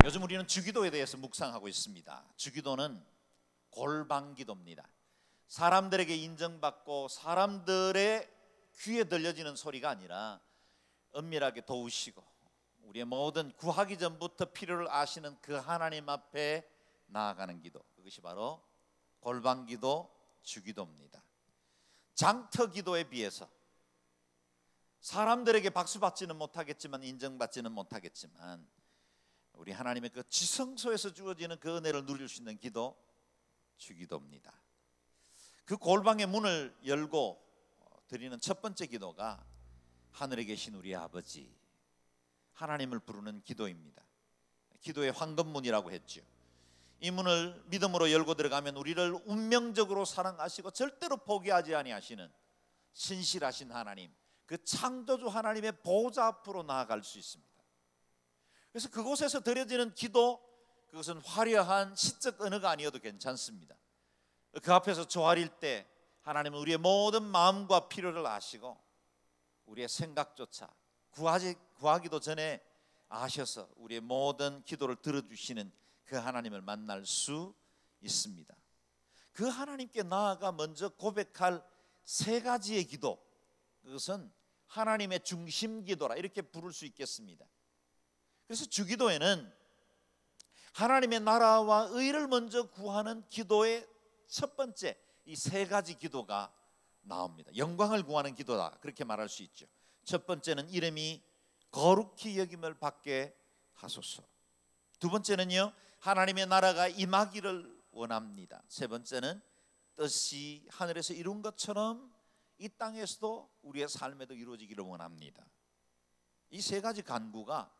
요즘 우리는 주기도에 대해서 묵상하고 있습니다. 주기도는 골방기도입니다. 사람들에게 인정받고 사람들의 귀에 들려지는 소리가 아니라 은밀하게 도우시고 우리의 모든 구하기 전부터 필요를 아시는 그 하나님 앞에 나아가는 기도, 그것이 바로 골방기도, 주기도입니다. 장터기도에 비해서 사람들에게 박수받지는 못하겠지만, 인정받지는 못하겠지만, 우리 하나님의 그 지성소에서 주어지는 그 은혜를 누릴 수 있는 기도, 주기도입니다. 그 골방의 문을 열고 드리는 첫 번째 기도가 하늘에 계신 우리 아버지, 하나님을 부르는 기도입니다. 기도의 황금문이라고 했죠. 이 문을 믿음으로 열고 들어가면 우리를 운명적으로 사랑하시고 절대로 포기하지 아니하시는 신실하신 하나님, 그 창조주 하나님의 보좌 앞으로 나아갈 수 있습니다. 그래서 그곳에서 드려지는 기도, 그것은 화려한 시적 언어가 아니어도 괜찮습니다. 그 앞에서 조아릴 때 하나님은 우리의 모든 마음과 필요를 아시고 우리의 생각조차 구하기도 전에 아셔서 우리의 모든 기도를 들어주시는 그 하나님을 만날 수 있습니다. 그 하나님께 나아가 먼저 고백할 세 가지의 기도, 그것은 하나님의 중심 기도라 이렇게 부를 수 있겠습니다. 그래서 주기도에는 하나님의 나라와 의를 먼저 구하는 기도의 첫 번째 이 세 가지 기도가 나옵니다. 영광을 구하는 기도다, 그렇게 말할 수 있죠. 첫 번째는 이름이 거룩히 여김을 받게 하소서. 두 번째는요, 하나님의 나라가 임하기를 원합니다. 세 번째는 뜻이 하늘에서 이룬 것처럼 이 땅에서도 우리의 삶에도 이루어지기를 원합니다. 이 세 가지 간구가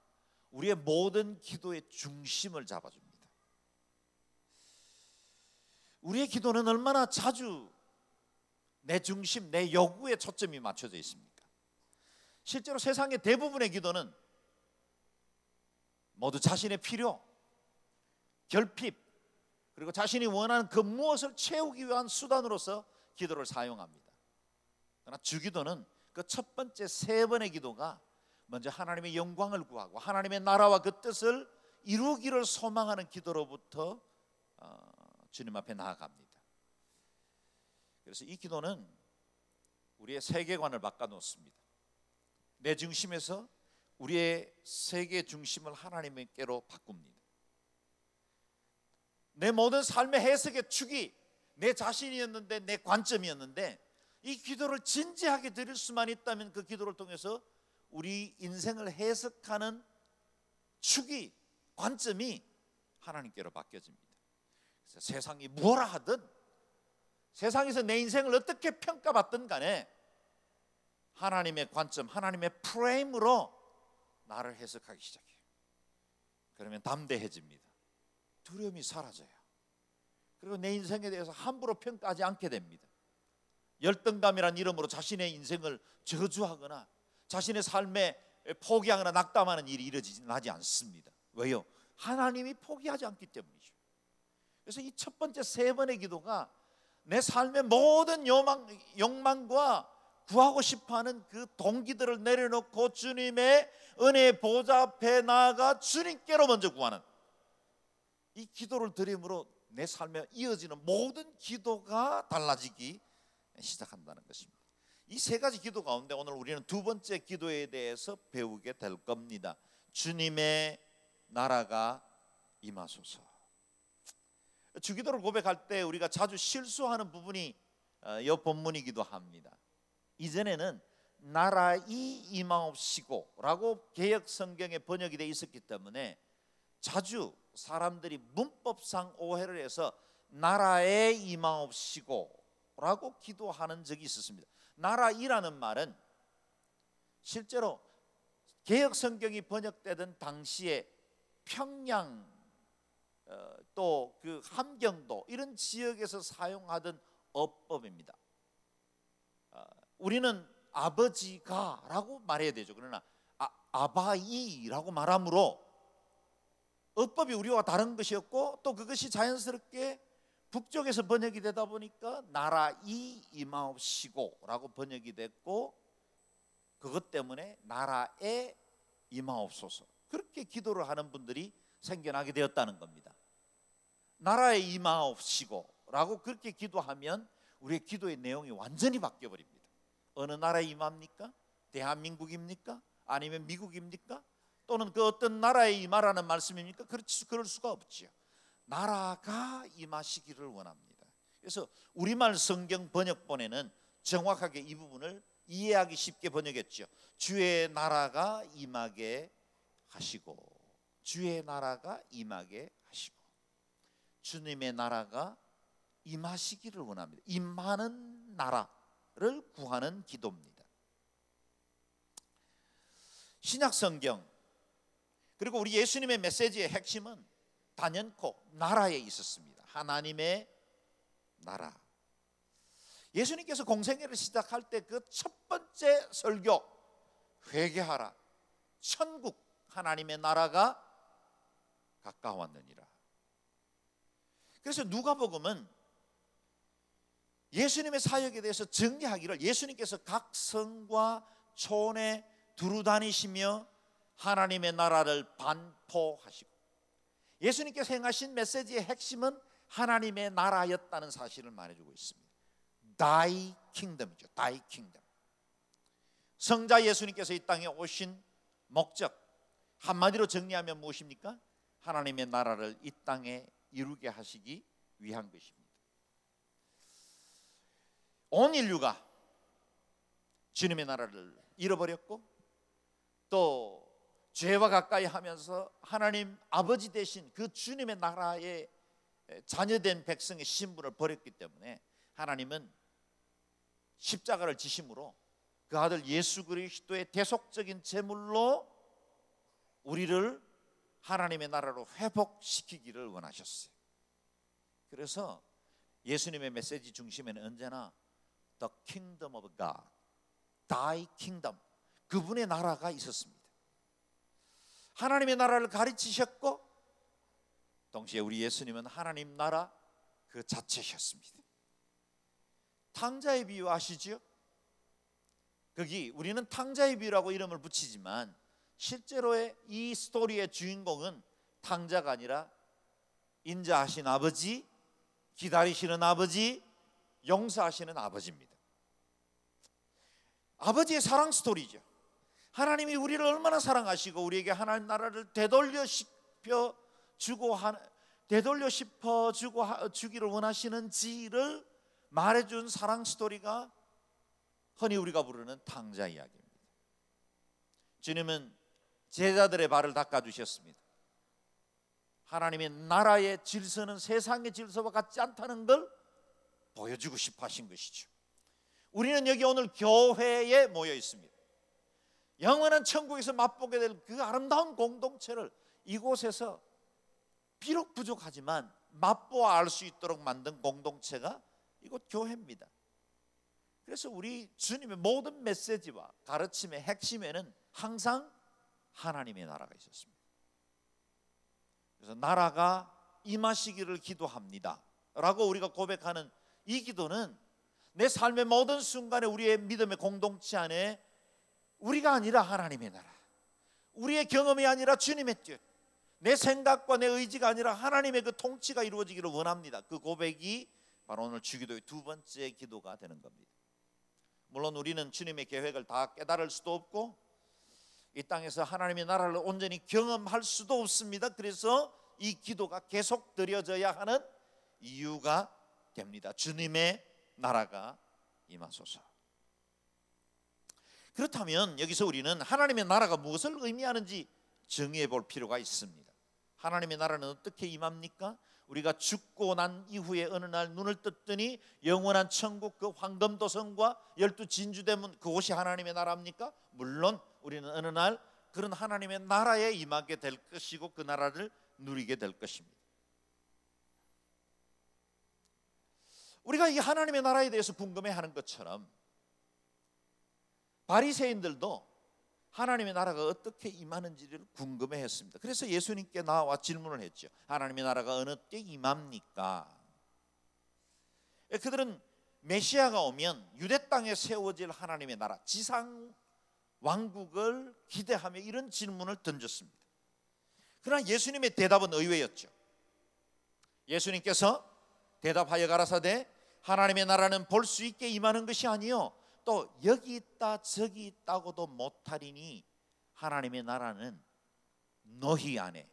우리의 모든 기도의 중심을 잡아줍니다. 우리의 기도는 얼마나 자주 내 중심, 내 요구에 초점이 맞춰져 있습니까? 실제로 세상의 대부분의 기도는 모두 자신의 필요, 결핍, 그리고 자신이 원하는 그 무엇을 채우기 위한 수단으로서 기도를 사용합니다. 그러나 주기도는 그 첫 번째 세 번의 기도가 먼저 하나님의 영광을 구하고 하나님의 나라와 그 뜻을 이루기를 소망하는 기도로부터 주님 앞에 나아갑니다. 그래서 이 기도는 우리의 세계관을 바꿔놓습니다. 내 중심에서 우리의 세계 중심을 하나님께로 바꿉니다. 내 모든 삶의 해석의 축이 내 자신이었는데, 내 관점이었는데, 이 기도를 진지하게 드릴 수만 있다면 그 기도를 통해서 우리 인생을 해석하는 축이, 관점이 하나님께로 바뀌어집니다. 그래서 세상이 뭐라 하든, 세상에서 내 인생을 어떻게 평가받든 간에 하나님의 관점, 하나님의 프레임으로 나를 해석하기 시작해요. 그러면 담대해집니다. 두려움이 사라져요. 그리고 내 인생에 대해서 함부로 평가하지 않게 됩니다. 열등감이란 이름으로 자신의 인생을 저주하거나 자신의 삶에 포기하거나 낙담하는 일이 일어나지 않습니다. 왜요? 하나님이 포기하지 않기 때문이죠. 그래서 이 첫 번째 세 번의 기도가 내 삶의 모든 욕망과 구하고 싶어하는 그 동기들을 내려놓고 주님의 은혜의 보좌 앞에 나아가 주님께로 먼저 구하는 이 기도를 드림으로 내 삶에 이어지는 모든 기도가 달라지기 시작한다는 것입니다. 이 세 가지 기도 가운데 오늘 우리는 두 번째 기도에 대해서 배우게 될 겁니다. 주님의 나라가 임하소서. 주기도를 고백할 때 우리가 자주 실수하는 부분이 이 본문이기도 합니다. 이전에는 나라이 임하옵시고 라고 개역 성경에 번역이 되어 있었기 때문에 자주 사람들이 문법상 오해를 해서 나라에 임하옵시고 라고 기도하는 적이 있었습니다. 나라이라는 말은 실제로 개역 성경이 번역되던 당시에 평양 또 그 함경도 이런 지역에서 사용하던 어법입니다. 우리는 아버지가 라고 말해야 되죠. 그러나 아바이라고 말하므로 어법이 우리와 다른 것이었고, 또 그것이 자연스럽게 북쪽에서 번역이 되다 보니까 나라이 임하옵시고 라고 번역이 됐고, 그것 때문에 나라에 임하옵소서. 그렇게 기도를 하는 분들이 생겨나게 되었다는 겁니다. 나라에 임하옵시고 라고 그렇게 기도하면 우리의 기도의 내용이 완전히 바뀌어 버립니다. 어느 나라에 임합니까? 대한민국입니까? 아니면 미국입니까? 또는 그 어떤 나라에 임하라는 말씀입니까? 그럴 수가 없지요. 나라가 임하시기를 원합니다. 그래서 우리말 성경 번역본에는 정확하게 이 부분을 이해하기 쉽게 번역했죠. 주의 나라가 임하게 하시고, 주의 나라가 임하게 하시고, 주님의 나라가 임하시기를 원합니다. 임하는 나라를 구하는 기도입니다. 신약 성경 그리고 우리 예수님의 메시지의 핵심은 단연코 나라에 있었습니다. 하나님의 나라. 예수님께서 공생애를 시작할 때 그 첫 번째 설교, 회개하라, 천국 하나님의 나라가 가까웠느니라. 그래서 누가복음은 예수님의 사역에 대해서 정리하기를 예수님께서 각 성과 촌에 두루 다니시며 하나님의 나라를 반포하시고, 예수님께서 행하신 메시지의 핵심은 하나님의 나라였다는 사실을 말해주고 있습니다. Thy kingdom이죠. Thy kingdom. 성자 예수님께서 이 땅에 오신 목적, 한마디로 정리하면 무엇입니까? 하나님의 나라를 이 땅에 이루게 하시기 위한 것입니다. 온 인류가 주님의 나라를 잃어버렸고 또 죄와 가까이 하면서 하나님 아버지 되신 그 주님의 나라의 자녀된 백성의 신분을 버렸기 때문에 하나님은 십자가를 지심으로 그 아들 예수 그리스도의 대속적인 제물로 우리를 하나님의 나라로 회복시키기를 원하셨어요. 그래서 예수님의 메시지 중심에는 언제나 The Kingdom of God, Thy Kingdom, 그분의 나라가 있었습니다. 하나님의 나라를 가르치셨고 동시에 우리 예수님은 하나님 나라 그 자체셨습니다. 탕자의 비유 아시죠? 거기 우리는 탕자의 비유라고 이름을 붙이지만 실제로의 이 스토리의 주인공은 탕자가 아니라 인자하신 아버지, 기다리시는 아버지, 용서하시는 아버지입니다. 아버지의 사랑 스토리죠. 하나님이 우리를 얼마나 사랑하시고 우리에게 하나님 나라를 되돌려 싶어 주기를 원하시는지를 말해준 사랑 스토리가 흔히 우리가 부르는 탕자 이야기입니다. 주님은 제자들의 발을 닦아주셨습니다. 하나님의 나라의 질서는 세상의 질서와 같지 않다는 걸 보여주고 싶어 하신 것이죠. 우리는 여기 오늘 교회에 모여 있습니다. 영원한 천국에서 맛보게 될 그 아름다운 공동체를 이곳에서 비록 부족하지만 맛보아 알 수 있도록 만든 공동체가 이곳 교회입니다. 그래서 우리 주님의 모든 메시지와 가르침의 핵심에는 항상 하나님의 나라가 있었습니다. 그래서 나라가 임하시기를 기도합니다 라고 우리가 고백하는 이 기도는 내 삶의 모든 순간에 우리의 믿음의 공동체 안에 우리가 아니라 하나님의 나라, 우리의 경험이 아니라 주님의 뜻, 내 생각과 내 의지가 아니라 하나님의 그 통치가 이루어지기를 원합니다. 그 고백이 바로 오늘 주기도의 두 번째 기도가 되는 겁니다. 물론 우리는 주님의 계획을 다 깨달을 수도 없고 이 땅에서 하나님의 나라를 온전히 경험할 수도 없습니다. 그래서 이 기도가 계속 드려져야 하는 이유가 됩니다. 주님의 나라가 임하소서. 그렇다면 여기서 우리는 하나님의 나라가 무엇을 의미하는지 정의해 볼 필요가 있습니다. 하나님의 나라는 어떻게 임합니까? 우리가 죽고 난 이후에 어느 날 눈을 떴더니 영원한 천국 그 황금도성과 12 진주대문 그곳이 하나님의 나라입니까? 물론 우리는 어느 날 그런 하나님의 나라에 임하게 될 것이고 그 나라를 누리게 될 것입니다. 우리가 이 하나님의 나라에 대해서 궁금해하는 것처럼 바리새인들도 하나님의 나라가 어떻게 임하는지를 궁금해했습니다. 그래서 예수님께 나와 질문을 했죠. 하나님의 나라가 어느 때 임합니까? 그들은 메시아가 오면 유대 땅에 세워질 하나님의 나라, 지상 왕국을 기대하며 이런 질문을 던졌습니다. 그러나 예수님의 대답은 의외였죠. 예수님께서 대답하여 가라사대 하나님의 나라는 볼 수 있게 임하는 것이 아니요 또 여기 있다 저기 있다고도 못하리니 하나님의 나라는 너희 안에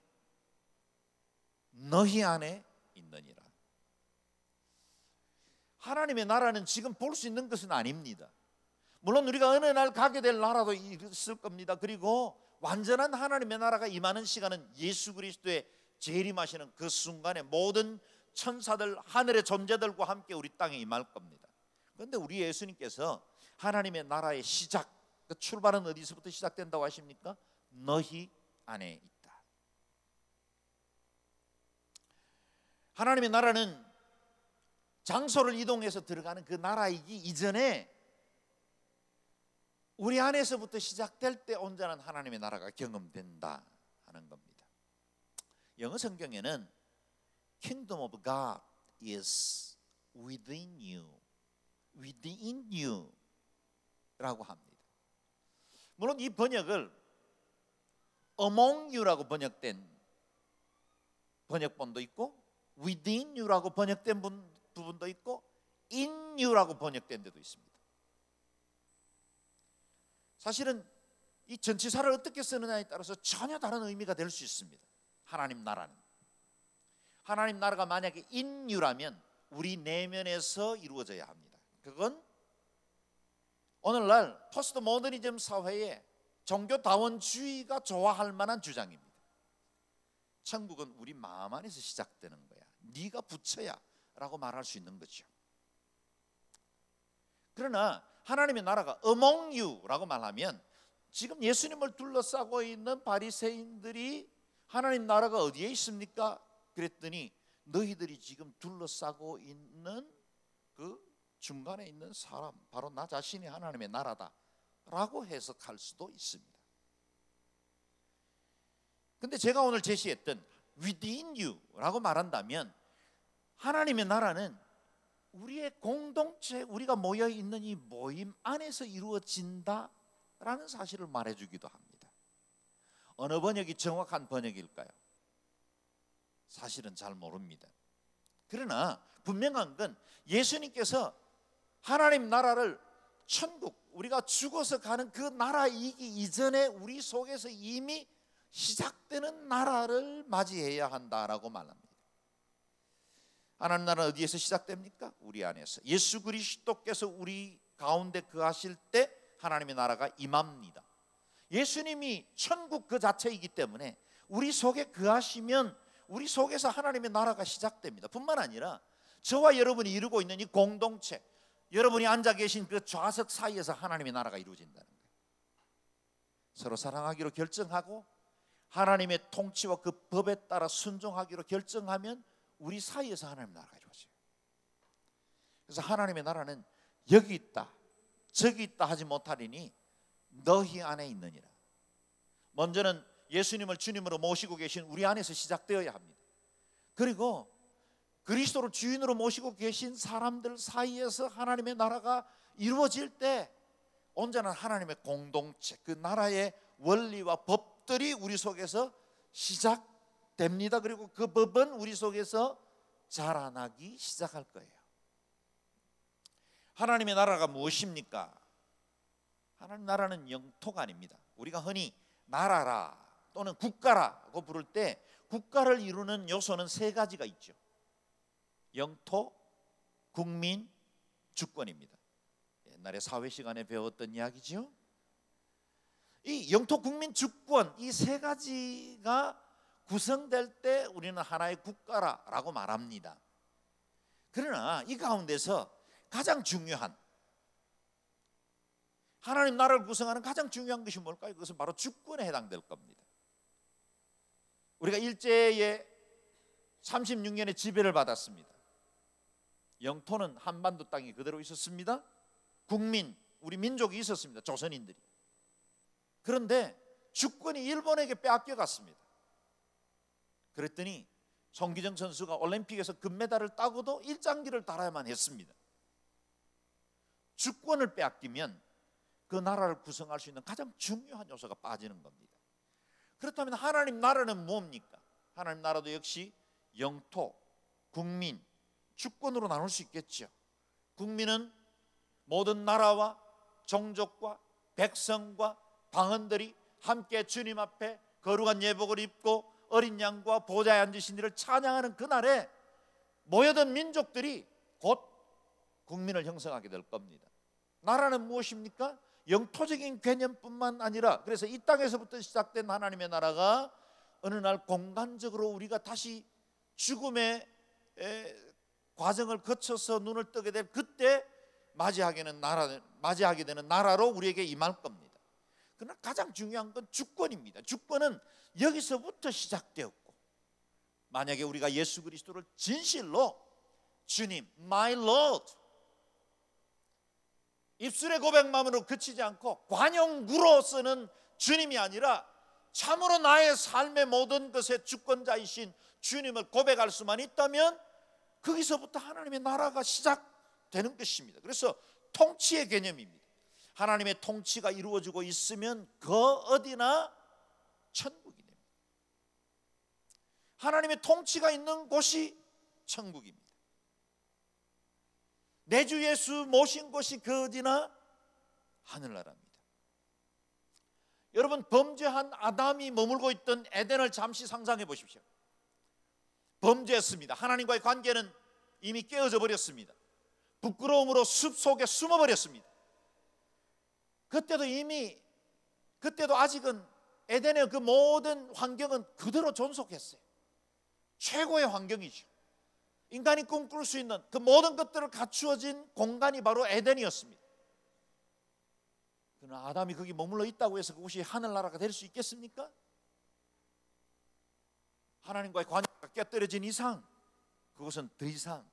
있느니라. 하나님의 나라는 지금 볼 수 있는 것은 아닙니다. 물론 우리가 어느 날 가게 될 나라도 있을 겁니다. 그리고 완전한 하나님의 나라가 임하는 시간은 예수 그리스도의 재림하시는 그 순간에 모든 천사들 하늘의 존재들과 함께 우리 땅에 임할 겁니다. 그런데 우리 예수님께서 하나님의 나라의 시작, 그 출발은 어디서부터 시작된다고 하십니까? 너희 안에 있다. 하나님의 나라는 장소를 이동해서 들어가는 그 나라이기 이전에 우리 안에서부터 시작될 때 온전한 하나님의 나라가 경험된다 하는 겁니다. 영어 성경에는 Kingdom of God is within you 라고 합니다. 물론 이 번역을 among you라고 번역된 번역본도 있고 within you라고 번역된 부분도 있고 in you라고 번역된 데도 있습니다. 사실은 이 전치사를 어떻게 쓰느냐에 따라서 전혀 다른 의미가 될 수 있습니다. 하나님 나라는, 하나님 나라가 만약에 in you라면 우리 내면에서 이루어져야 합니다. 그건 오늘날 포스트 모더니즘 사회에 종교다원주의가 좋아할 만한 주장입니다. 천국은 우리 마음 안에서 시작되는 거야, 네가 부처야 라고 말할 수 있는 거죠. 그러나 하나님의 나라가 among you라고 말하면 지금 예수님을 둘러싸고 있는 바리새인들이 하나님 나라가 어디에 있습니까? 그랬더니 너희들이 지금 둘러싸고 있는 그 중간에 있는 사람, 바로 나 자신이 하나님의 나라다 라고 해석할 수도 있습니다. 근데 제가 오늘 제시했던 within you라고 말한다면 하나님의 나라는 우리의 공동체, 우리가 모여 있는 이 모임 안에서 이루어진다라는 사실을 말해주기도 합니다. 어느 번역이 정확한 번역일까요? 사실은 잘 모릅니다. 그러나 분명한 건 예수님께서 하나님 나라를 천국, 우리가 죽어서 가는 그 나라이기 이전에 우리 속에서 이미 시작되는 나라를 맞이해야 한다라고 말합니다. 하나님 나라는 어디에서 시작됩니까? 우리 안에서. 예수 그리스도께서 우리 가운데 거하실 때 하나님의 나라가 임합니다. 예수님이 천국 그 자체이기 때문에 우리 속에 거하시면 우리 속에서 하나님의 나라가 시작됩니다. 뿐만 아니라 저와 여러분이 이루고 있는 이 공동체, 여러분이 앉아 계신 그 좌석 사이에서 하나님의 나라가 이루어진다는 거예요. 서로 사랑하기로 결정하고 하나님의 통치와 그 법에 따라 순종하기로 결정하면 우리 사이에서 하나님의 나라가 이루어져요. 그래서 하나님의 나라는 여기 있다 저기 있다 하지 못하리니 너희 안에 있느니라. 먼저는 예수님을 주님으로 모시고 계신 우리 안에서 시작되어야 합니다. 그리고 그리스도를 주인으로 모시고 계신 사람들 사이에서 하나님의 나라가 이루어질 때 온전한 하나님의 공동체, 그 나라의 원리와 법들이 우리 속에서 시작됩니다. 그리고 그 법은 우리 속에서 자라나기 시작할 거예요. 하나님의 나라가 무엇입니까? 하나님 나라는 영토가 아닙니다. 우리가 흔히 나라라 또는 국가라고 부를 때 국가를 이루는 요소는 세 가지가 있죠. 영토, 국민, 주권입니다. 옛날에 사회 시간에 배웠던 이야기죠. 이 영토, 국민, 주권 이 세 가지가 구성될 때 우리는 하나의 국가라고 말합니다. 그러나 이 가운데서 가장 중요한 하나님 나라를 구성하는 가장 중요한 것이 뭘까요? 그것은 바로 주권에 해당될 겁니다. 우리가 일제에 36년의 지배를 받았습니다. 영토는 한반도 땅이 그대로 있었습니다. 국민, 우리 민족이 있었습니다. 조선인들이. 그런데 주권이 일본에게 빼앗겨갔습니다. 그랬더니 송기정 선수가 올림픽에서 금메달을 따고도 일장기를 달아야만 했습니다. 주권을 빼앗기면 그 나라를 구성할 수 있는 가장 중요한 요소가 빠지는 겁니다. 그렇다면 하나님 나라는 뭡니까? 하나님 나라도 역시 영토, 국민, 주권으로 나눌 수 있겠죠. 국민은 모든 나라와 종족과 백성과 방언들이 함께 주님 앞에 거룩한 예복을 입고 어린 양과 보좌에 앉으신 이를 찬양하는 그날에 모여든 민족들이 곧 국민을 형성하게 될 겁니다. 나라는 무엇입니까? 영토적인 개념뿐만 아니라, 그래서 이 땅에서부터 시작된 하나님의 나라가 어느 날 공간적으로 우리가 다시 죽음의 과정을 거쳐서 눈을 뜨게 될 그때 맞이하게 되는 나라로 우리에게 임할 겁니다. 그러나 가장 중요한 건 주권입니다. 주권은 여기서부터 시작되었고, 만약에 우리가 예수 그리스도를 진실로 주님, my Lord, 입술의 고백만으로 그치지 않고 관용구로서는 주님이 아니라 참으로 나의 삶의 모든 것의 주권자이신 주님을 고백할 수만 있다면 거기서부터 하나님의 나라가 시작되는 것입니다. 그래서 통치의 개념입니다. 하나님의 통치가 이루어지고 있으면 그 어디나 천국이 됩니다. 하나님의 통치가 있는 곳이 천국입니다. 내 주 예수 모신 곳이 그 어디나 하늘나라입니다. 여러분, 범죄한 아담이 머물고 있던 에덴을 잠시 상상해 보십시오. 범죄했습니다. 하나님과의 관계는 이미 깨어져 버렸습니다. 부끄러움으로 숲 속에 숨어 버렸습니다. 그때도 아직은 에덴의 그 모든 환경은 그대로 존속했어요. 최고의 환경이죠. 인간이 꿈꿀 수 있는 그 모든 것들을 갖추어진 공간이 바로 에덴이었습니다. 그러나 아담이 거기 머물러 있다고 해서 그곳이 하늘나라가 될 수 있겠습니까? 하나님과의 관계가 깨뜨려진 이상 그것은 더 이상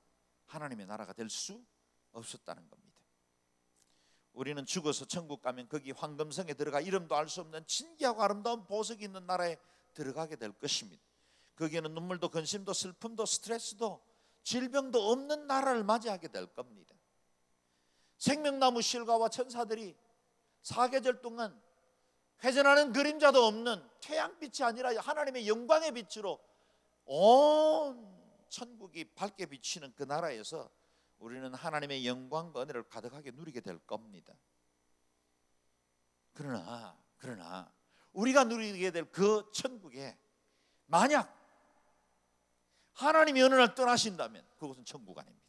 하나님의 나라가 될 수 없었다는 겁니다. 우리는 죽어서 천국 가면 거기 황금성에 들어가 이름도 알 수 없는 진귀하고 아름다운 보석이 있는 나라에 들어가게 될 것입니다. 거기에는 눈물도 근심도 슬픔도 스트레스도 질병도 없는 나라를 맞이하게 될 겁니다. 생명나무 실과와 천사들이 사계절 동안 회전하는 그림자도 없는 태양빛이 아니라 하나님의 영광의 빛으로 온 천국이 밝게 비치는 그 나라에서 우리는 하나님의 영광과 은혜를 가득하게 누리게 될 겁니다. 그러나 우리가 누리게 될 그 천국에 만약 하나님이 어느 날 떠나신다면 그것은 천국 아닙니다.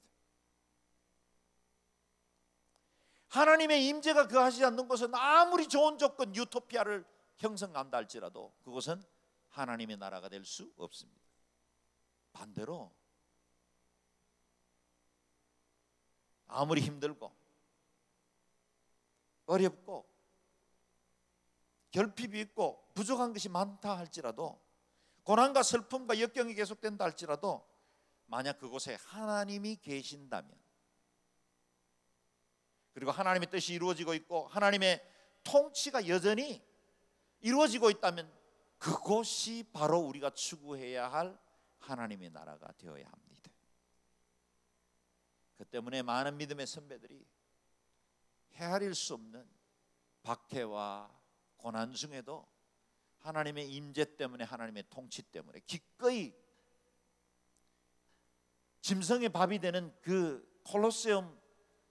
하나님의 임재가 거하지 않는 곳은 아무리 좋은 조건 유토피아를 형성한다 할지라도 그것은 하나님의 나라가 될 수 없습니다. 반대로 아무리 힘들고 어렵고 결핍이 있고 부족한 것이 많다 할지라도, 고난과 슬픔과 역경이 계속된다 할지라도, 만약 그곳에 하나님이 계신다면, 그리고 하나님의 뜻이 이루어지고 있고 하나님의 통치가 여전히 이루어지고 있다면 그곳이 바로 우리가 추구해야 할 하나님의 나라가 되어야 합니다. 그 때문에 많은 믿음의 선배들이 헤아릴 수 없는 박해와 고난 중에도 하나님의 임재 때문에, 하나님의 통치 때문에 기꺼이 짐승의 밥이 되는 그 콜로세움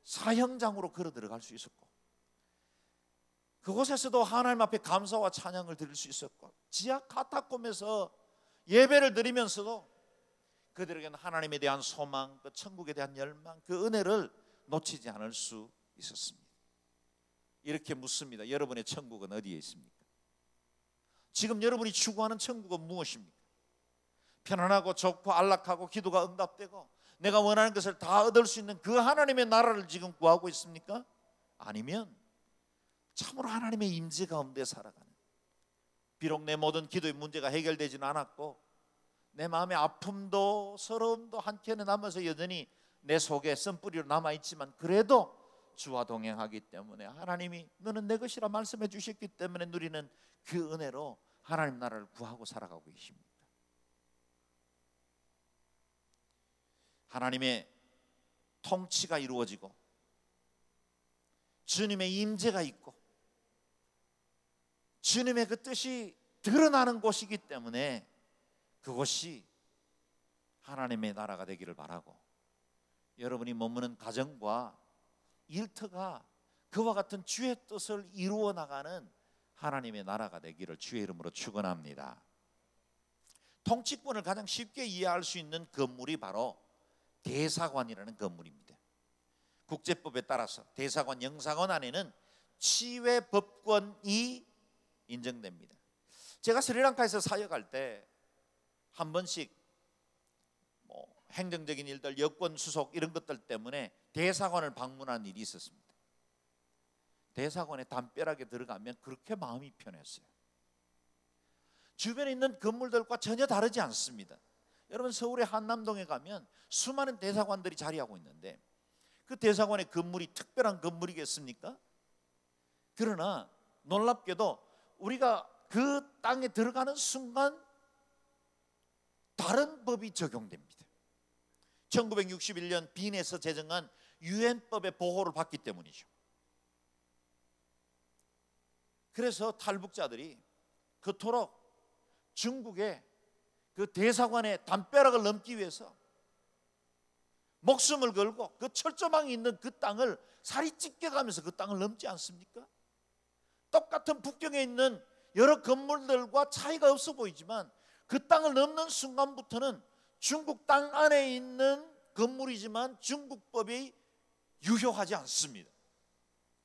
사형장으로 걸어 들어갈 수 있었고, 그곳에서도 하나님 앞에 감사와 찬양을 드릴 수 있었고, 지하 카타콤에서 예배를 드리면서도 그들에게는 하나님에 대한 소망, 그 천국에 대한 열망, 그 은혜를 놓치지 않을 수 있었습니다. 이렇게 묻습니다. 여러분의 천국은 어디에 있습니까? 지금 여러분이 추구하는 천국은 무엇입니까? 편안하고 좋고 안락하고 기도가 응답되고 내가 원하는 것을 다 얻을 수 있는 그 하나님의 나라를 지금 구하고 있습니까? 아니면 참으로 하나님의 임재가 없는데 살아가는, 비록 내 모든 기도의 문제가 해결되지는 않았고 내 마음의 아픔도 서러움도 한켠에 남아서 여전히 내 속에 쓴뿌리로 남아있지만 그래도 주와 동행하기 때문에 하나님이 너는 내 것이라 말씀해 주셨기 때문에 누리는 그 은혜로 하나님 나라를 구하고 살아가고 계십니다. 하나님의 통치가 이루어지고 주님의 임재가 있고 주님의 그 뜻이 드러나는 곳이기 때문에 그곳이 하나님의 나라가 되기를 바라고, 여러분이 머무는 가정과 일터가 그와 같은 주의 뜻을 이루어 나가는 하나님의 나라가 되기를 주의 이름으로 축원합니다. 통치권을 가장 쉽게 이해할 수 있는 건물이 바로 대사관이라는 건물입니다. 국제법에 따라서 대사관 영사관 안에는 치외 법권이 인정됩니다. 제가 스리랑카에서 사역할 때 한 번씩 행정적인 일들, 여권 수속 이런 것들 때문에 대사관을 방문한 일이 있었습니다. 대사관에 담벼락에 들어가면 그렇게 마음이 편했어요. 주변에 있는 건물들과 전혀 다르지 않습니다. 여러분, 서울의 한남동에 가면 수많은 대사관들이 자리하고 있는데 그 대사관의 건물이 특별한 건물이겠습니까? 그러나 놀랍게도 우리가 그 땅에 들어가는 순간 다른 법이 적용됩니다. 1961년 빈에서 제정한 유엔법의 보호를 받기 때문이죠. 그래서 탈북자들이 그토록 중국의 그 대사관의 담벼락을 넘기 위해서 목숨을 걸고 그 철조망이 있는 그 땅을 살이 찢겨가면서 그 땅을 넘지 않습니까? 똑같은 북경에 있는 여러 건물들과 차이가 없어 보이지만 그 땅을 넘는 순간부터는 중국 땅 안에 있는 건물이지만 중국법이 유효하지 않습니다.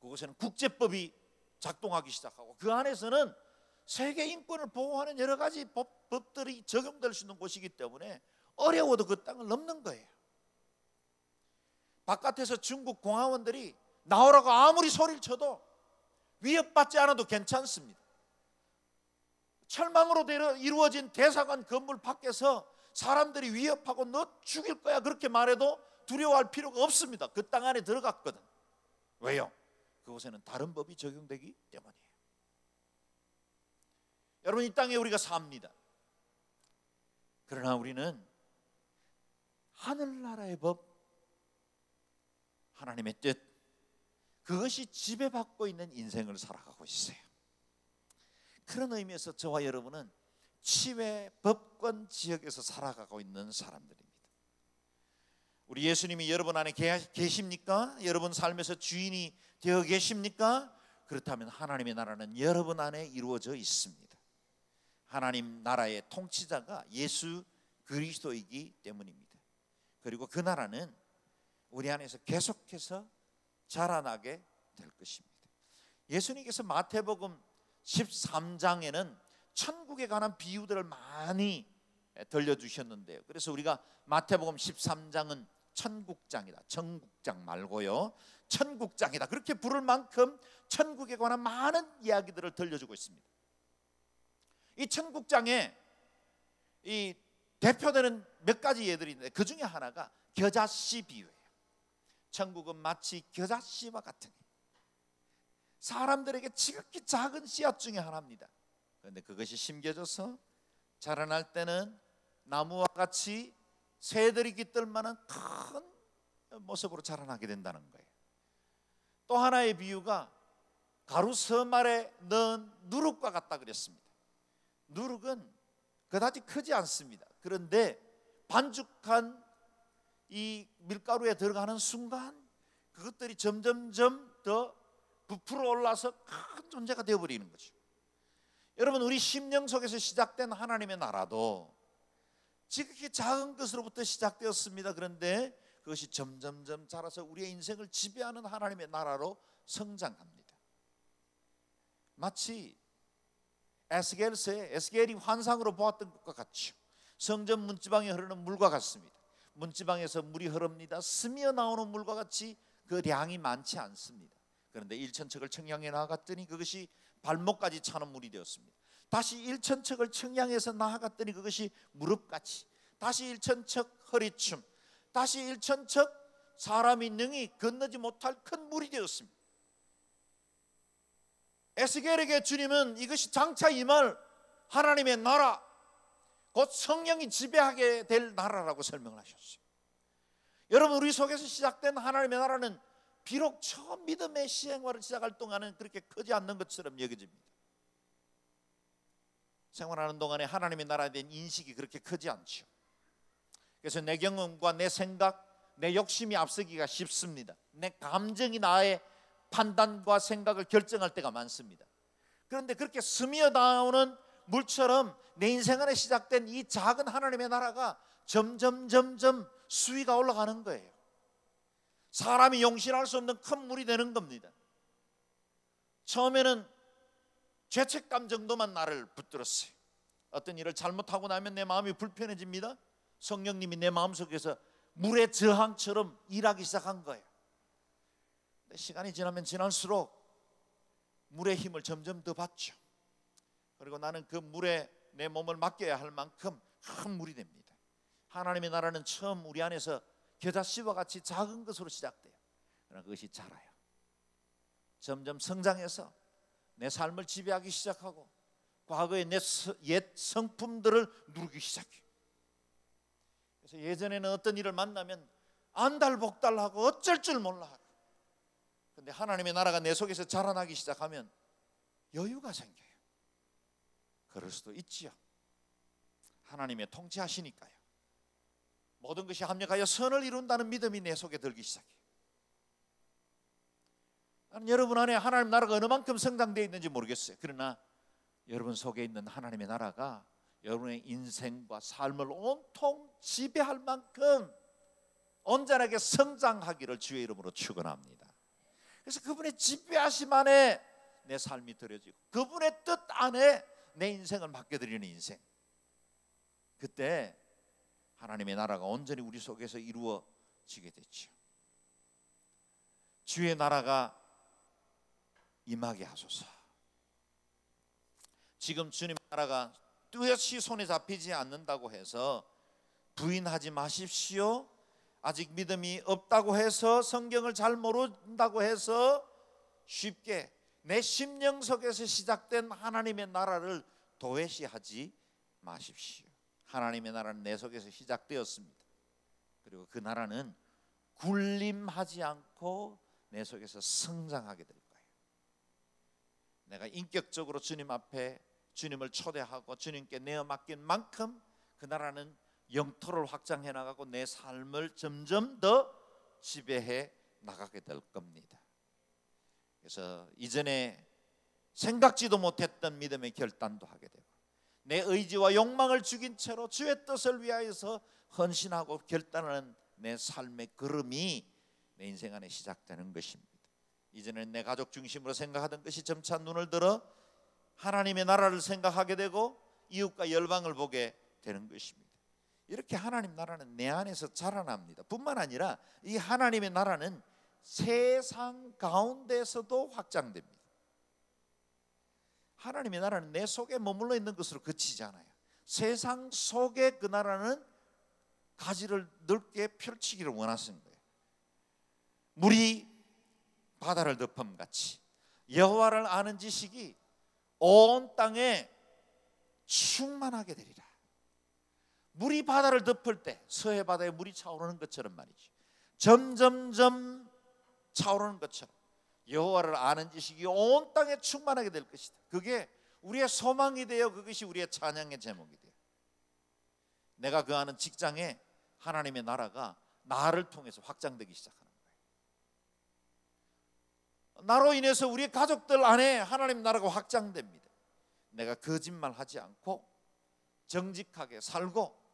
그곳에는 국제법이 작동하기 시작하고 그 안에서는 세계 인권을 보호하는 여러 가지 법들이 적용될 수 있는 곳이기 때문에 어려워도 그 땅을 넘는 거예요. 바깥에서 중국 공화원들이 나오라고 아무리 소리를 쳐도 위협받지 않아도 괜찮습니다. 철망으로 이루어진 대사관 건물 밖에서 사람들이 위협하고 너 죽일 거야 그렇게 말해도 두려워할 필요가 없습니다. 그 땅 안에 들어갔거든. 왜요? 그곳에는 다른 법이 적용되기 때문이에요. 여러분, 이 땅에 우리가 삽니다. 그러나 우리는 하늘나라의 법, 하나님의 뜻, 그것이 지배받고 있는 인생을 살아가고 있어요. 그런 의미에서 저와 여러분은 치외 법권 지역에서 살아가고 있는 사람들입니다. 우리 예수님이 여러분 안에 계십니까? 여러분 삶에서 주인이 되어 계십니까? 그렇다면 하나님의 나라는 여러분 안에 이루어져 있습니다. 하나님 나라의 통치자가 예수 그리스도이기 때문입니다. 그리고 그 나라는 우리 안에서 계속해서 자라나게 될 것입니다. 예수님께서 마태복음 13장에는 천국에 관한 비유들을 많이 들려주셨는데요. 그래서 우리가 마태복음 13장은 천국장이다, 정국장 말고요, 천국장이다 그렇게 부를 만큼 천국에 관한 많은 이야기들을 들려주고 있습니다. 이 천국장에 이 대표되는 몇 가지 예들이 있는데 그 중에 하나가 겨자씨 비유예요. 천국은 마치 겨자씨와 같은 사람들에게 지극히 작은 씨앗 중에 하나입니다. 그런데 그것이 심겨져서 자라날 때는 나무와 같이 새들이 깃들 만한 큰 모습으로 자라나게 된다는 거예요. 또 하나의 비유가 가루 서말에 넣은 누룩과 같다 그랬습니다. 누룩은 그다지 크지 않습니다. 그런데 반죽한 이 밀가루에 들어가는 순간 그것들이 점점점 더 부풀어 올라서 큰 존재가 되어버리는 거죠. 여러분, 우리 심령 속에서 시작된 하나님의 나라도 지극히 작은 것으로부터 시작되었습니다. 그런데 그것이 점점점 자라서 우리의 인생을 지배하는 하나님의 나라로 성장합니다. 마치 에스겔이 환상으로 보았던 것과 같죠. 성전 문지방에 흐르는 물과 같습니다. 문지방에서 물이 흐릅니다. 스며 나오는 물과 같이 그 량이 많지 않습니다. 그런데 1,000척을 청량해 나아갔더니 그것이 발목까지 차는 물이 되었습니다. 다시 1,000척을 청량해서 나아갔더니 그것이 무릎까지, 다시 1,000척 허리춤, 다시 1,000척 사람이 능히 건너지 못할 큰 물이 되었습니다. 에스겔에게 주님은 이것이 장차 임할 하나님의 나라, 곧 성령이 지배하게 될 나라라고 설명을 하셨어요. 여러분, 우리 속에서 시작된 하나님의 나라는 비록 처음 믿음의 시행활을 시작할 동안은 그렇게 크지 않는 것처럼 여겨집니다. 생활하는 동안에 하나님의 나라에 대한 인식이 그렇게 크지 않죠. 그래서 내 경험과 내 생각, 내 욕심이 앞서기가 쉽습니다. 내 감정이 나의 판단과 생각을 결정할 때가 많습니다. 그런데 그렇게 스며 나오는 물처럼 내 인생 안에 시작된 이 작은 하나님의 나라가 점점 수위가 올라가는 거예요. 사람이 용신할 수 없는 큰 물이 되는 겁니다. 처음에는 죄책감 정도만 나를 붙들었어요. 어떤 일을 잘못하고 나면 내 마음이 불편해집니다. 성령님이 내 마음속에서 물의 저항처럼 일하기 시작한 거예요. 근데 시간이 지나면 지날수록 물의 힘을 점점 더 받죠. 그리고 나는 그 물에 내 몸을 맡겨야 할 만큼 큰 물이 됩니다. 하나님의 나라는 처음 우리 안에서 겨자씨와 같이 작은 것으로 시작돼요. 그러나 그것이 자라요. 점점 성장해서 내 삶을 지배하기 시작하고 과거의 내 옛 성품들을 누르기 시작해요. 그래서 예전에는 어떤 일을 만나면 안달복달하고 어쩔 줄 몰라 하고, 그런데 하나님의 나라가 내 속에서 자라나기 시작하면 여유가 생겨요. 그럴 수도 있지요. 하나님의 통치하시니까요. 모든 것이 합력하여 선을 이룬다는 믿음이 내 속에 들기 시작해요. 나는 여러분 안에 하나님 나라가 어느 만큼 성장되어 있는지 모르겠어요. 그러나 여러분 속에 있는 하나님의 나라가 여러분의 인생과 삶을 온통 지배할 만큼 온전하게 성장하기를 주의 이름으로 축원합니다. 그래서 그분의 지배하심 안에 내 삶이 드려지고 그분의 뜻 안에 내 인생을 맡겨드리는 인생, 그때 하나님의 나라가 온전히 우리 속에서 이루어지게 됐죠. 주의 나라가 임하게 하소서. 지금 주님의 나라가 뚜렷이 손에 잡히지 않는다고 해서 부인하지 마십시오. 아직 믿음이 없다고 해서, 성경을 잘 모른다고 해서 쉽게 내 심령 속에서 시작된 하나님의 나라를 도외시하지 마십시오. 하나님의 나라는 내 속에서 시작되었습니다. 그리고 그 나라는 군림하지 않고 내 속에서 성장하게 될 거예요. 내가 인격적으로 주님 앞에 주님을 초대하고 주님께 내어 맡긴 만큼 그 나라는 영토를 확장해 나가고 내 삶을 점점 더 지배해 나가게 될 겁니다. 그래서 이전에 생각지도 못했던 믿음의 결단도 하게 되고, 내 의지와 욕망을 죽인 채로 주의 뜻을 위하여서 헌신하고 결단하는 내 삶의 걸음이 내 인생 안에 시작되는 것입니다. 이전에는 내 가족 중심으로 생각하던 것이 점차 눈을 들어 하나님의 나라를 생각하게 되고 이웃과 열방을 보게 되는 것입니다. 이렇게 하나님 나라는 내 안에서 자라납니다. 뿐만 아니라 이 하나님의 나라는 세상 가운데서도 확장됩니다. 하나님의 나라는 내 속에 머물러 있는 것으로 그치지 않아요. 세상 속에 그 나라는 가지를 넓게 펼치기를 원하시는 거예요. 물이 바다를 덮음같이 여호와를 아는 지식이 온 땅에 충만하게 되리라. 물이 바다를 덮을 때 서해 바다에 물이 차오르는 것처럼 말이죠. 점점점 차오르는 것처럼 여호와를 아는 지식이 온 땅에 충만하게 될 것이다. 그게 우리의 소망이 되어 그것이 우리의 찬양의 제목이 돼요. 내가 그 아는 직장에 하나님의 나라가 나를 통해서 확장되기 시작하는 거예요. 나로 인해서 우리 가족들 안에 하나님 나라가 확장됩니다. 내가 거짓말하지 않고 정직하게 살고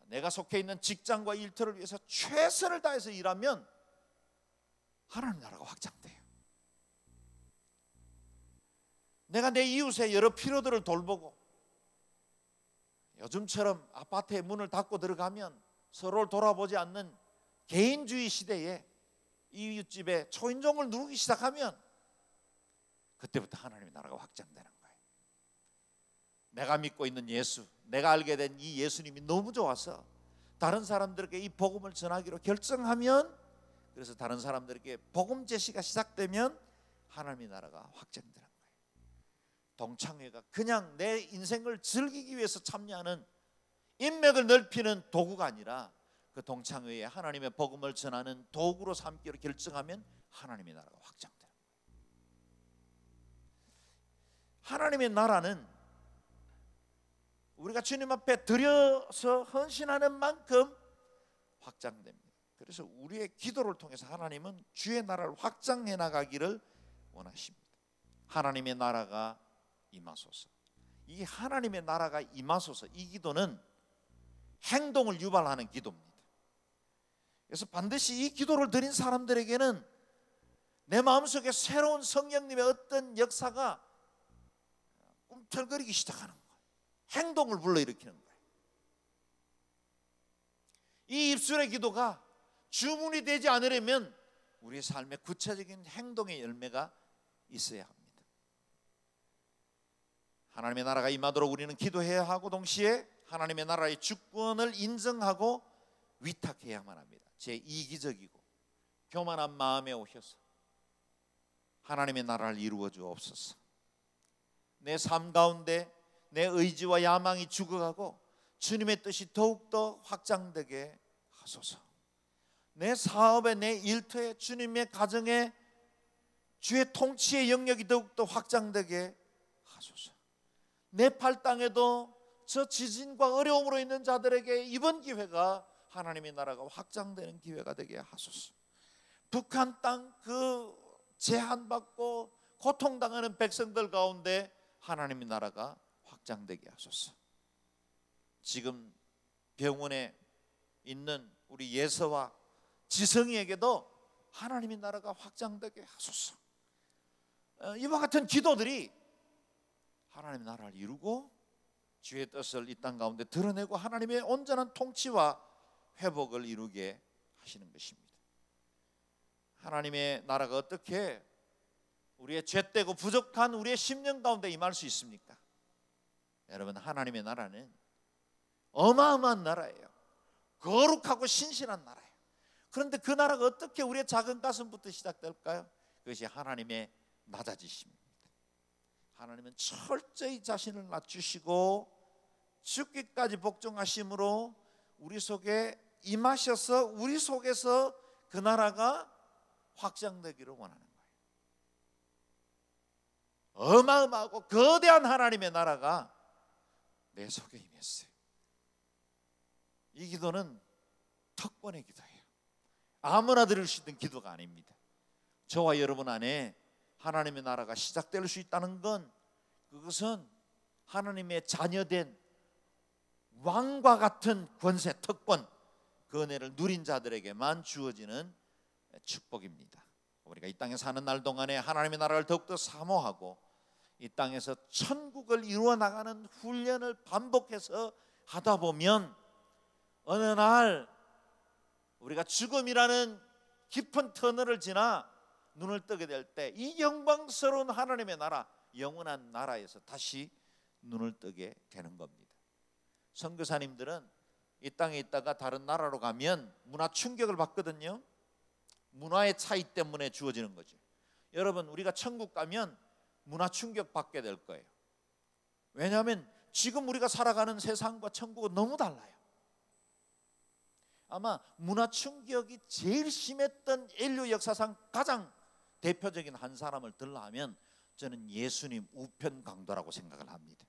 내가 속해 있는 직장과 일터를 위해서 최선을 다해서 일하면 하나님 나라가 확장돼요. 내가 내 이웃의 여러 필요들을 돌보고, 요즘처럼 아파트의 문을 닫고 들어가면 서로를 돌아보지 않는 개인주의 시대에 이웃집에 초인종을 누르기 시작하면 그때부터 하나님의 나라가 확장되는 거예요. 내가 믿고 있는 예수, 내가 알게 된 이 예수님이 너무 좋아서 다른 사람들에게 이 복음을 전하기로 결정하면, 그래서 다른 사람들에게 복음 제시가 시작되면 하나님의 나라가 확장되는 거예요. 동창회가 그냥 내 인생을 즐기기 위해서 참여하는 인맥을 넓히는 도구가 아니라 그 동창회에 하나님의 복음을 전하는 도구로 삼기로 결정하면 하나님의 나라가 확장돼요. 하나님의 나라는 우리가 주님 앞에 드려서 헌신하는 만큼 확장됩니다. 그래서 우리의 기도를 통해서 하나님은 주의 나라를 확장해 나가기를 원하십니다. 하나님의 나라가 임하소서. 이 하나님의 나라가 임하소서, 이 기도는 행동을 유발하는 기도입니다. 그래서 반드시 이 기도를 드린 사람들에게는 내 마음속에 새로운 성령님의 어떤 역사가 꿈틀거리기 시작하는 거예요. 행동을 불러일으키는 거예요. 이 입술의 기도가 주문이 되지 않으려면 우리의 삶에 구체적인 행동의 열매가 있어야 합니다. 하나님의 나라가 임하도록 우리는 기도해야 하고 동시에 하나님의 나라의 주권을 인정하고 위탁해야만 합니다. 제 이기적이고 교만한 마음에 오셔서 하나님의 나라를 이루어 주옵소서. 내 삶 가운데 내 의지와 야망이 죽어가고 주님의 뜻이 더욱더 확장되게 하소서. 내 사업에, 내 일터에, 주님의 가정에 주의 통치의 영역이 더욱더 확장되게 하소서. 네팔 땅에도 저 지진과 어려움으로 있는 자들에게 이번 기회가 하나님의 나라가 확장되는 기회가 되게 하소서. 북한 땅 그 제한받고 고통당하는 백성들 가운데 하나님의 나라가 확장되게 하소서. 지금 병원에 있는 우리 예서와 지성이에게도 하나님의 나라가 확장되게 하소서. 이와 같은 기도들이 하나님의 나라를 이루고 주의 뜻을 이 땅 가운데 드러내고 하나님의 온전한 통치와 회복을 이루게 하시는 것입니다. 하나님의 나라가 어떻게 우리의 죄되고 부족한 우리의 심령 가운데 임할 수 있습니까? 여러분, 하나님의 나라는 어마어마한 나라예요. 거룩하고 신실한 나라예요. 그런데 그 나라가 어떻게 우리의 작은 가슴부터 시작될까요? 그것이 하나님의 낮아지심입니다. 하나님은 철저히 자신을 낮추시고 죽기까지 복종하심으로 우리 속에 임하셔서 우리 속에서 그 나라가 확장되기를 원하는 거예요. 어마어마하고 거대한 하나님의 나라가 내 속에 임했어요. 이 기도는 특권의 기도예요. 아무나 드릴 수 있는 기도가 아닙니다. 저와 여러분 안에 하나님의 나라가 시작될 수 있다는 건 그것은 하나님의 자녀된 왕과 같은 권세, 특권, 그 은혜를 누린 자들에게만 주어지는 축복입니다. 우리가 이 땅에 사는 날 동안에 하나님의 나라를 더욱더 사모하고 이 땅에서 천국을 이루어 나가는 훈련을 반복해서 하다 보면 어느 날 우리가 죽음이라는 깊은 터널을 지나 눈을 뜨게 될 때 이 영광스러운 하나님의 나라, 영원한 나라에서 다시 눈을 뜨게 되는 겁니다. 선교사님들은 이 땅에 있다가 다른 나라로 가면 문화 충격을 받거든요. 문화의 차이 때문에 주어지는 거죠. 여러분, 우리가 천국 가면 문화 충격 받게 될 거예요. 왜냐하면 지금 우리가 살아가는 세상과 천국은 너무 달라요. 아마 문화 충격이 제일 심했던 인류 역사상 가장 대표적인 한 사람을 들라하면 저는 예수님 우편 강도라고 생각을 합니다.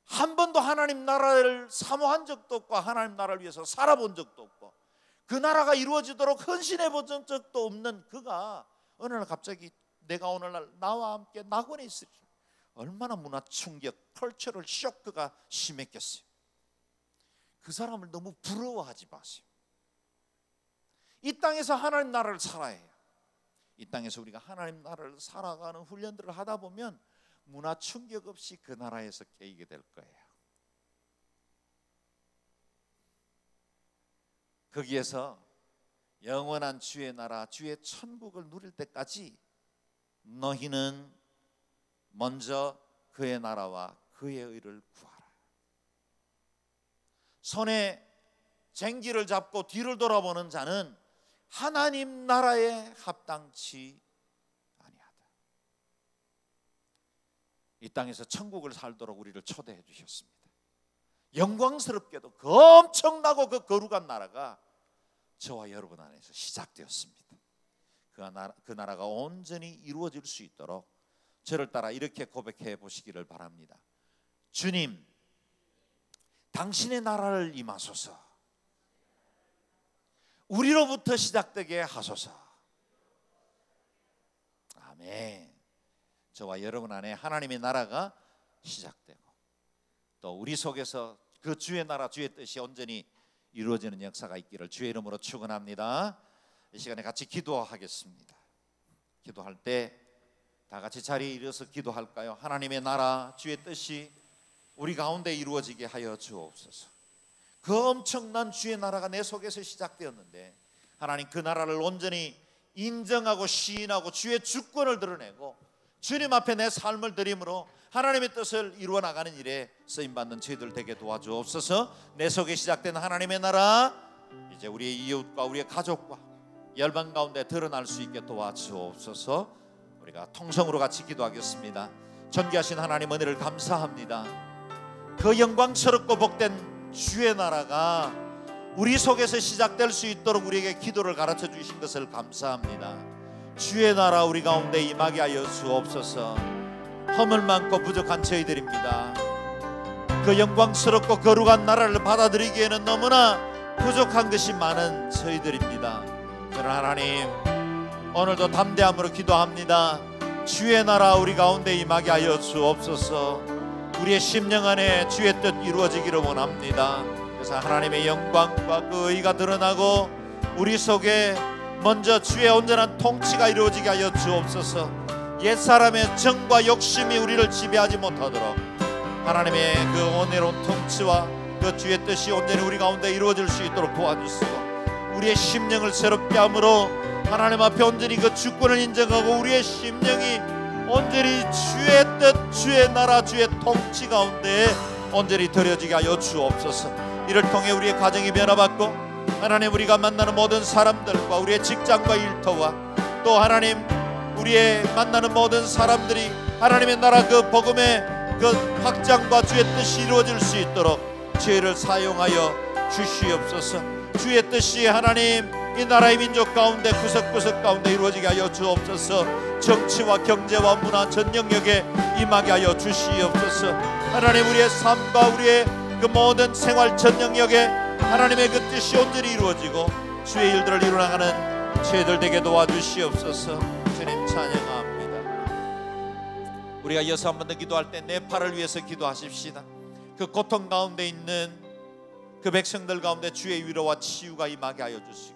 한 번도 하나님 나라를 사모한 적도 없고 하나님 나라를 위해서 살아본 적도 없고 그 나라가 이루어지도록 헌신해 본 적도 없는 그가 어느 날 갑자기 내가 오늘날 나와 함께 낙원에 있으리라. 얼마나 문화 충격, 컬처럴 쇼크가 심했겠어요. 그 사람을 너무 부러워하지 마세요. 이 땅에서 하나님 나라를 살아야 해요. 이 땅에서 우리가 하나님 나라를 살아가는 훈련들을 하다 보면 문화 충격 없이 그 나라에서 깨이게 될 거예요. 거기에서 영원한 주의 나라, 주의 천국을 누릴 때까지 너희는 먼저 그의 나라와 그의 의를 구하라. 손에 쟁기를 잡고 뒤를 돌아보는 자는 하나님 나라에 합당치 아니하다. 이 땅에서 천국을 살도록 우리를 초대해 주셨습니다. 영광스럽게도 그 엄청나고 그 거룩한 나라가 저와 여러분 안에서 시작되었습니다. 그 나라가 온전히 이루어질 수 있도록 저를 따라 이렇게 고백해 보시기를 바랍니다. 주님, 당신의 나라를 임하소서. 우리로부터 시작되게 하소서. 아멘. 저와 여러분 안에 하나님의 나라가 시작되고 또 우리 속에서 그 주의 나라, 주의 뜻이 온전히 이루어지는 역사가 있기를 주의 이름으로 축원합니다. 이 시간에 같이 기도하겠습니다. 기도할 때 다 같이 자리에 일어서 기도할까요? 하나님의 나라, 주의 뜻이 우리 가운데 이루어지게 하여 주옵소서. 그 엄청난 주의 나라가 내 속에서 시작되었는데 하나님 그 나라를 온전히 인정하고 시인하고 주의 주권을 드러내고 주님 앞에 내 삶을 드림으로 하나님의 뜻을 이루어 나가는 일에 쓰임받는 저희들 되게 도와주옵소서. 내 속에 시작된 하나님의 나라 이제 우리의 이웃과 우리의 가족과 열방 가운데 드러날 수 있게 도와주옵소서. 우리가 통성으로 같이 기도하겠습니다. 전기하신 하나님 은혜를 감사합니다. 그 영광스럽고 복된 주의 나라가 우리 속에서 시작될 수 있도록 우리에게 기도를 가르쳐 주신 것을 감사합니다. 주의 나라 우리 가운데 임하게 하여 주옵소서. 허물 많고 부족한 저희들입니다. 그 영광스럽고 거룩한 나라를 받아들이기에는 너무나 부족한 것이 많은 저희들입니다. 그러나 하나님 오늘도 담대함으로 기도합니다. 주의 나라 우리 가운데 임하게 하여 주옵소서. 우리의 심령 안에 주의 뜻 이루어지기를 원합니다. 그래서 하나님의 영광과 그 의가 드러나고 우리 속에 먼저 주의 온전한 통치가 이루어지게 하여 주옵소서. 옛사람의 정과 욕심이 우리를 지배하지 못하도록 하나님의 그 은혜로운 통치와 그 주의 뜻이 온전히 우리 가운데 이루어질 수 있도록 도와주시고 우리의 심령을 새롭게 함으로 하나님 앞에 온전히 그 주권을 인정하고 우리의 심령이 온전히 주의 뜻, 주의 나라, 주의 통치 가운데 온전히 드려지게 하여 주옵소서. 이를 통해 우리의 가정이 변화받고 하나님 우리가 만나는 모든 사람들과 우리의 직장과 일터와 또 하나님 우리의 만나는 모든 사람들이 하나님의 나라 그 복음의 그 확장과 주의 뜻이 이루어질 수 있도록 지혜를 사용하여 주시옵소서. 주의 뜻이 하나님 이 나라의 민족 가운데 구석구석 가운데 이루어지게 하여 주옵소서. 정치와 경제와 문화 전 영역에 임하게 하여 주시옵소서. 하나님 우리의 삶과 우리의 그 모든 생활 전 영역에 하나님의 그 뜻이 온전히 이루어지고 주의 일들을 이루어나가는 저희들 되게 도와주시옵소서. 주님 찬양합니다. 우리가 이어서 한 번 더 기도할 때 네팔을 위해서 기도하십시다. 그 고통 가운데 있는 그 백성들 가운데 주의 위로와 치유가 임하게 하여 주시고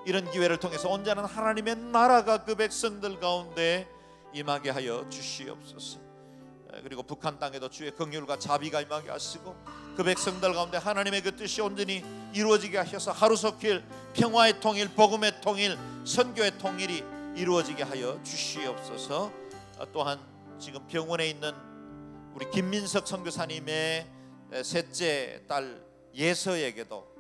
이런 기회를 통해서 온전한 하나님의 나라가 그 백성들 가운데 임하게 하여 주시옵소서. 그리고 북한 땅에도 주의 긍휼과 자비가 임하게 하시고 그 백성들 가운데 하나님의 그 뜻이 온전히 이루어지게 하셔서 하루속길 평화의 통일, 복음의 통일, 선교의 통일이 이루어지게 하여 주시옵소서. 또한 지금 병원에 있는 우리 김민석 선교사님의 셋째 딸 예서에게도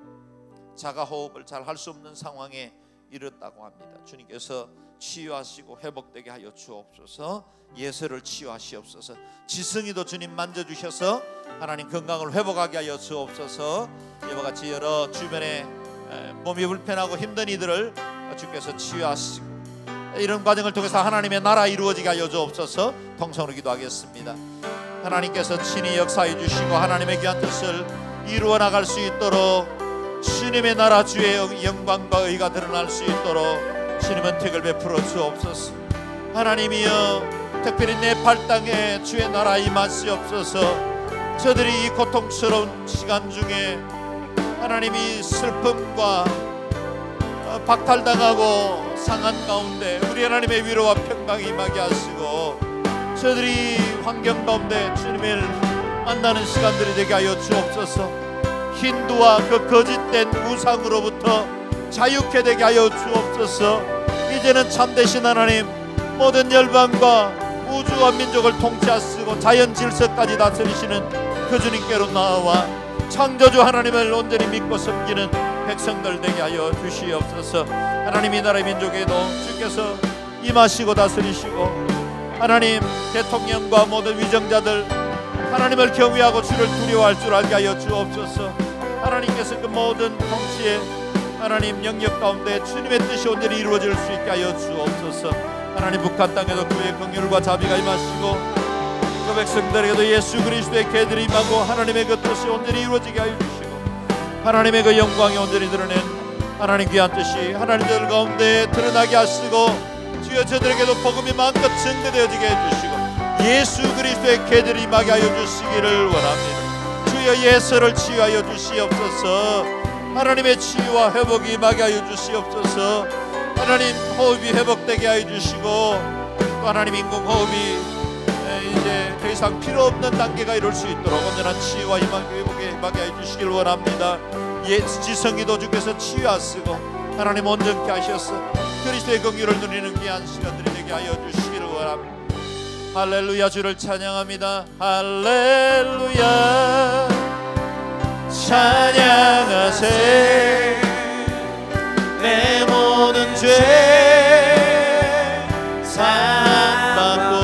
자가호흡을 잘 할 수 없는 상황에 이르렀다고 합니다. 주님께서 치유하시고 회복되게 하여 주옵소서. 예서를 치유하시옵소서. 지승이도 주님 만져주셔서 하나님 건강을 회복하게 하여 주옵소서. 이와 같이 여러 주변에 몸이 불편하고 힘든 이들을 주께서 치유하시고 이런 과정을 통해서 하나님의 나라 이루어지게 하여 주옵소서. 통성으로 기도하겠습니다. 하나님께서 친히 역사해 주시고 하나님의 귀한 뜻을 이루어 나갈 수 있도록 주님의 나라 주의 영광과 의가 드러날 수 있도록 주님은 택을 베풀어 주옵소서. 하나님이여 특별히 네팔 땅에 주의 나라 임하시옵소서. 저들이 이 고통스러운 시간 중에 하나님이 슬픔과 박탈당하고 상한 가운데 우리 하나님의 위로와 평강이 임하게 하시고 저들이 환경 가운데 주님을 만나는 시간들이 되게 하여 주옵소서. 힌두와 그 거짓된 우상으로부터 자유케 되게 하여 주옵소서. 이제는 참되신 하나님 모든 열방과 우주와 민족을 통치하시고 자연 질서까지 다스리시는 그 주님께로 나아와 창조주 하나님을 온전히 믿고 섬기는 백성들 되게 하여 주시옵소서. 하나님 이 나라의 민족에도 주께서 임하시고 다스리시고 하나님 대통령과 모든 위정자들 하나님을 경외하고 주를 두려워할 줄 알게 하여 주옵소서. 하나님께서 그 모든 통치의 하나님 영역 가운데 주님의 뜻이 온전히 이루어질 수 있게 하여 주옵소서. 하나님 북한 땅에도 그의 긍휼과 자비가 임하시고 그 백성들에게도 예수 그리스도의 계들이 임하고 하나님의 그 뜻이 온전히 이루어지게 하여 주시고 하나님의 그 영광이 온전히 드러낸 하나님 귀한 뜻이 하나님들 가운데 드러나게 하시고 주여 저들에게도 복음이 마음껏 증거되어지게 해주시고 예수 그리스도의 계들이 임하게 하여 주시기를 원합니다. 주여 예수를 치유하여 주시옵소서. 하나님의 치유와 회복이 임하게 하여 주시옵소서. 하나님 호흡이 회복되게 하여 주시고 또 하나님 인공호흡이 이제 더 이상 필요 없는 단계가 이룰 수 있도록 온전한 치유와 회복에 임하게 해 주시길 원합니다. 지성이도 주께서 치유하시고 하나님 온전케 하셔서 그리스도의 긍휼을 누리는 귀한 시간들이 되게 하여 주시기를 원합니다. 할렐루야. 주를 찬양합니다. 할렐루야. 찬양하세. 내 모든 죄 사함받고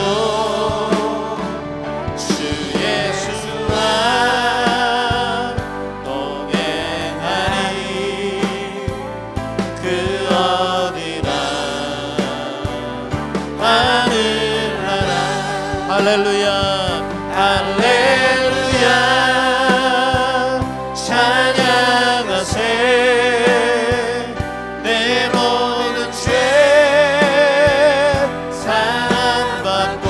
할렐루야. 할렐루야. 찬양하세. 내 모든 죄 사함받고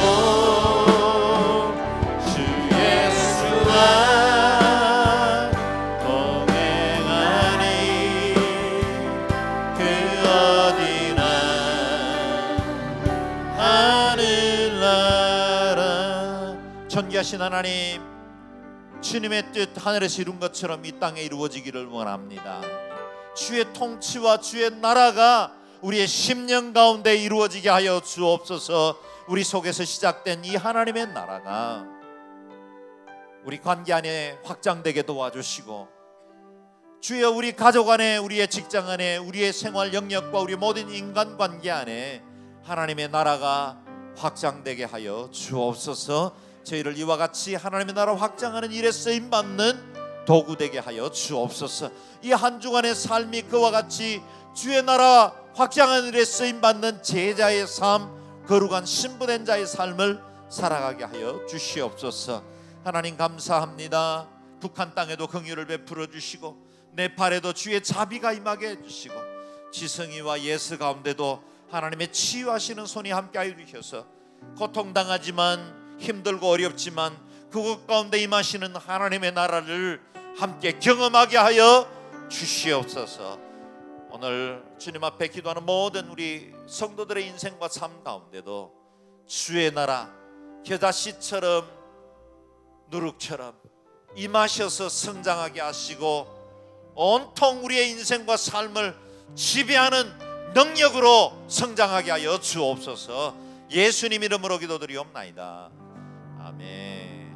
주 예수와 동행하니 그 어디나 하늘나라. 존귀하신 하나님, 주님의 뜻 하늘에서 이룬 것처럼 이 땅에 이루어지기를 원합니다. 주의 통치와 주의 나라가 우리의 심령 가운데 이루어지게 하여 주옵소서. 우리 속에서 시작된 이 하나님의 나라가 우리 관계 안에 확장되게 도와주시고 주여 우리 가족 안에, 우리의 직장 안에, 우리의 생활 영역과 우리 모든 인간관계 안에 하나님의 나라가 확장되게 하여 주옵소서. 저희를 이와 같이 하나님의 나라 확장하는 일에 쓰임받는 도구 되게 하여 주옵소서. 이 한 주간의 삶이 그와 같이 주의 나라 확장하는 일에 쓰임받는 제자의 삶, 거룩한 신부된 자의 삶을 살아가게 하여 주시옵소서. 하나님 감사합니다. 북한 땅에도 긍휼을 베풀어 주시고 네팔에도 주의 자비가 임하게 해주시고 지성이와 예수 가운데도 하나님의 치유하시는 손이 함께하여 주셔서 고통당하지만 힘들고 어렵지만 그곳 가운데 임하시는 하나님의 나라를 함께 경험하게 하여 주시옵소서. 오늘 주님 앞에 기도하는 모든 우리 성도들의 인생과 삶 가운데도 주의 나라 겨자씨처럼 누룩처럼 임하셔서 성장하게 하시고 온통 우리의 인생과 삶을 지배하는 능력으로 성장하게 하여 주옵소서. 예수님 이름으로 기도드리옵나이다. 아멘.